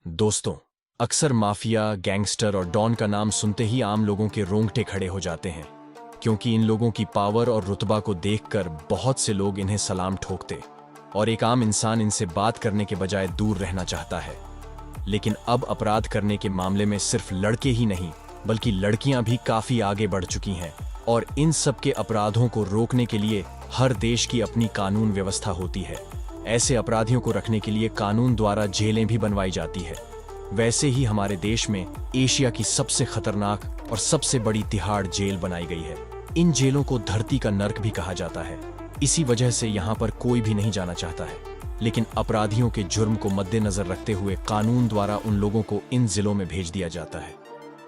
दोस्तों, अक्सर mafia, gangster और डॉन का नाम सुनते ही आम लोगों के रोंगटे खड़े हो जाते हैं, क्योंकि इन लोगों की पावर और रुतबा को देखकर बहुत से लोग इन्हें सलाम ठोकते और एक आम इंसान इनसे बात करने के बजाय दूर रहना चाहता है। लेकिन अब अपराध करने के मामले में सिर्फ लड़के ही नहीं, बल्कि लड़कियां भी काफी आगे बढ़ चुकी हैं और इन सब के अपराधों को रोकने के लिए हर देश की अपनी कानून व्यवस्था होती है। ऐसे अपराधियों को रखने के लिए कानून द्वारा जेलें भी बनवाई जाती है। वैसे ही हमारे देश में एशिया की सबसे खतरनाक और सबसे बड़ी तिहाड़ जेल बनाई गई है। इन जेलों को धरती का नर्क भी कहा जाता है। इसी वजह से यहाँ पर कोई भी नहीं जाना चाहता है, लेकिन अपराधियों के जुर्म को मद्देनजर रखते हुए कानून द्वारा उन लोगों को इन जिलों में भेज दिया जाता है।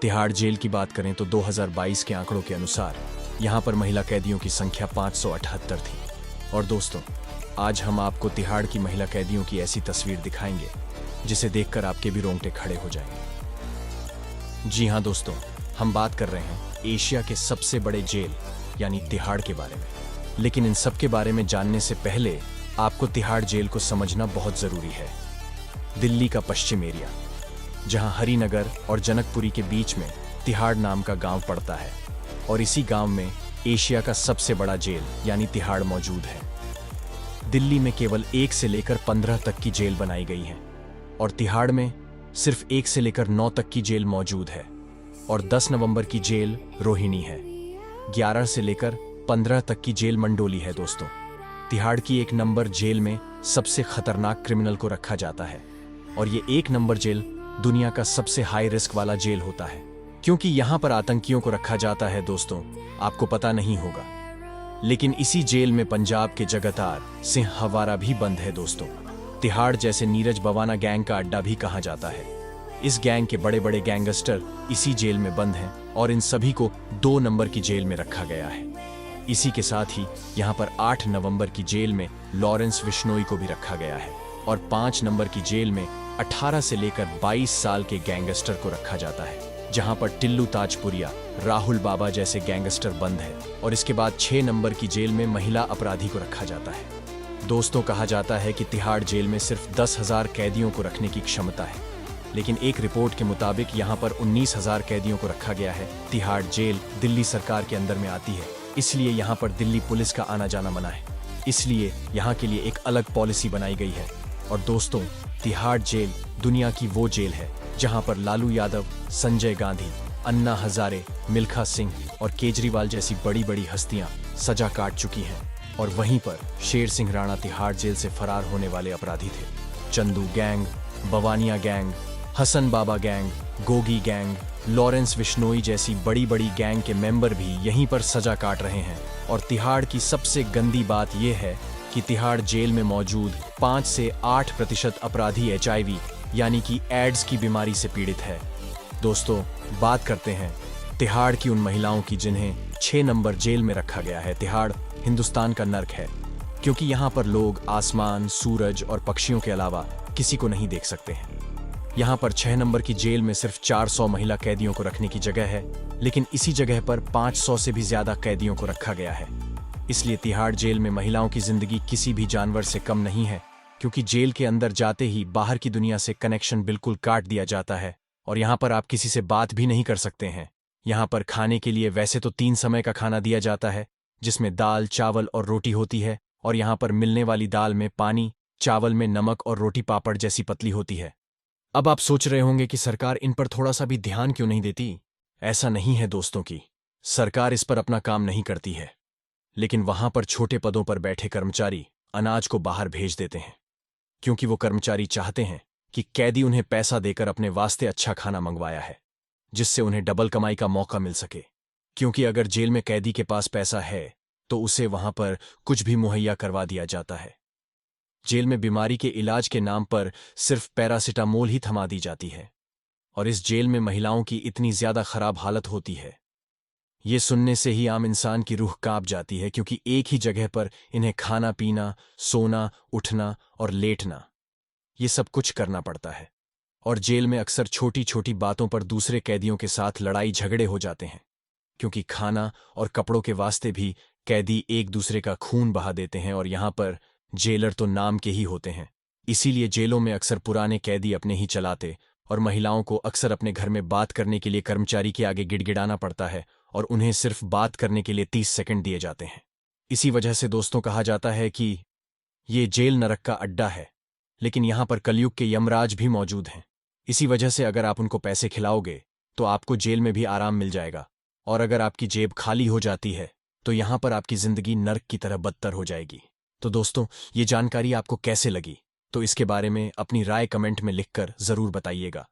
तिहाड़ जेल की बात करें तो 2022 के आंकड़ों के अनुसार यहाँ पर महिला कैदियों की संख्या 578 थी। और दोस्तों, आज हम आपको तिहाड़ की महिला कैदियों की ऐसी तस्वीर दिखाएंगे जिसे देखकर आपके भी रोंगटे खड़े हो जाएंगे। जी हाँ दोस्तों, हम बात कर रहे हैं एशिया के सबसे बड़े जेल यानी तिहाड़ के बारे में। लेकिन इन सब के बारे में जानने से पहले आपको तिहाड़ जेल को समझना बहुत जरूरी है। दिल्ली का पश्चिम एरिया, जहां हरिनगर और जनकपुरी के बीच में तिहाड़ नाम का गांव पड़ता है, और इसी गांव में एशिया का सबसे बड़ा जेल यानी तिहाड़ मौजूद है। दिल्ली में केवल 1 से लेकर 15 तक की जेल बनाई गई है और तिहाड़ में सिर्फ 1 से लेकर 9 तक की जेल मौजूद है। और 10 नवंबर की जेल रोहिणी है। 11 से लेकर 15 तक की जेल मंडोली है। दोस्तों, तिहाड़ की 1 नंबर जेल में सबसे खतरनाक क्रिमिनल को रखा जाता है, और ये 1 नंबर जेल दुनिया का सबसे हाई रिस्क वाला जेल होता है, क्योंकि यहाँ पर आतंकियों को रखा जाता है। दोस्तों, आपको पता नहीं होगा, लेकिन इसी जेल में पंजाब के जगतार सिंह हवारा भी बंद है। दोस्तों, तिहाड़ जैसे नीरज बवाना गैंग का अड्डा भी कहा जाता है। इस गैंग के बड़े बड़े गैंगस्टर इसी जेल में बंद हैं और इन सभी को 2 नंबर की जेल में रखा गया है। इसी के साथ ही यहाँ पर 8 नवंबर की जेल में लॉरेंस विश्नोई को भी रखा गया है, और 5 नंबर की जेल में 18 से लेकर 22 साल के गैंगस्टर को रखा जाता है, जहां पर टिल्लू ताजपुरिया, राहुल बाबा जैसे गैंगस्टर बंद है। और इसके बाद 6 नंबर की जेल में महिला अपराधी को रखा जाता है। दोस्तों, कहा जाता है कि तिहाड़ जेल में सिर्फ 10,000 कैदियों को रखने की क्षमता है, लेकिन एक रिपोर्ट के मुताबिक यहाँ पर 19,000 कैदियों को रखा गया है। तिहाड़ जेल दिल्ली सरकार के अंदर में आती है, इसलिए यहाँ पर दिल्ली पुलिस का आना जाना मना है। इसलिए यहाँ के लिए एक अलग पॉलिसी बनाई गई है। और दोस्तों, तिहाड़ जेल दुनिया की वो जेल है जहाँ पर लालू यादव, संजय गांधी, अन्ना हजारे, मिल्खा सिंह और केजरीवाल जैसी बड़ी बड़ी हस्तियां सजा काट चुकी हैं। और वहीं पर शेर सिंह राणा तिहाड़ जेल से फरार होने वाले अपराधी थे। Chandu gang, Bawania gang, Hasan Baba gang, Gogi gang, Lawrence Bishnoi जैसी बड़ी बड़ी गैंग के मेंबर भी यहीं पर सजा काट रहे हैं। और तिहाड़ की सबसे गंदी बात यह है कि तिहाड़ जेल में मौजूद 5 से 8% अपराधी HIV यानी कि एड्स की बीमारी से पीड़ित है। दोस्तों, बात करते हैं तिहाड़ की उन महिलाओं की जिन्हें 6 नंबर जेल में रखा गया है। तिहाड़ हिंदुस्तान का नर्क है, क्योंकि यहाँ पर लोग आसमान, सूरज और पक्षियों के अलावा किसी को नहीं देख सकते हैं। यहाँ पर 6 नंबर की जेल में सिर्फ 400 महिला कैदियों को रखने की जगह है, लेकिन इसी जगह पर 500 से भी ज्यादा कैदियों को रखा गया है। इसलिए तिहाड़ जेल में महिलाओं की जिंदगी किसी भी जानवर से कम नहीं है, क्योंकि जेल के अंदर जाते ही बाहर की दुनिया से कनेक्शन बिल्कुल काट दिया जाता है, और यहाँ पर आप किसी से बात भी नहीं कर सकते हैं। यहाँ पर खाने के लिए वैसे तो 3 समय का खाना दिया जाता है, जिसमें दाल, चावल और रोटी होती है, और यहाँ पर मिलने वाली दाल में पानी, चावल में नमक और रोटी पापड़ जैसी पतली होती है। अब आप सोच रहे होंगे कि सरकार इन पर थोड़ा सा भी ध्यान क्यों नहीं देती। ऐसा नहीं है दोस्तों की सरकार इस पर अपना काम नहीं करती है, लेकिन वहां पर छोटे पदों पर बैठे कर्मचारी अनाज को बाहर भेज देते हैं, क्योंकि वो कर्मचारी चाहते हैं कि कैदी उन्हें पैसा देकर अपने वास्ते अच्छा खाना मंगवाया है, जिससे उन्हें डबल कमाई का मौका मिल सके। क्योंकि अगर जेल में कैदी के पास पैसा है तो उसे वहां पर कुछ भी मुहैया करवा दिया जाता है। जेल में बीमारी के इलाज के नाम पर सिर्फ पैरासिटामोल ही थमा दी जाती है, और इस जेल में महिलाओं की इतनी ज्यादा खराब हालत होती है, ये सुनने से ही आम इंसान की रूह कांप जाती है, क्योंकि एक ही जगह पर इन्हें खाना पीना, सोना, उठना और लेटना, ये सब कुछ करना पड़ता है। और जेल में अक्सर छोटी छोटी बातों पर दूसरे कैदियों के साथ लड़ाई झगड़े हो जाते हैं, क्योंकि खाना और कपड़ों के वास्ते भी कैदी एक दूसरे का खून बहा देते हैं। और यहाँ पर जेलर तो नाम के ही होते हैं, इसीलिए जेलों में अक्सर पुराने कैदी अपने ही चलाते और महिलाओं को अक्सर अपने घर में बात करने के लिए कर्मचारी के आगे गिड़गिड़ाना पड़ता है और उन्हें सिर्फ बात करने के लिए 30 सेकंड दिए जाते हैं। इसी वजह से दोस्तों कहा जाता है कि ये जेल नरक का अड्डा है, लेकिन यहां पर कलयुग के यमराज भी मौजूद हैं। इसी वजह से अगर आप उनको पैसे खिलाओगे तो आपको जेल में भी आराम मिल जाएगा, और अगर आपकी जेब खाली हो जाती है तो यहां पर आपकी जिंदगी नर्क की तरह बदतर हो जाएगी। तो दोस्तों, ये जानकारी आपको कैसे लगी? तो इसके बारे में अपनी राय कमेंट में लिखकर जरूर बताइएगा।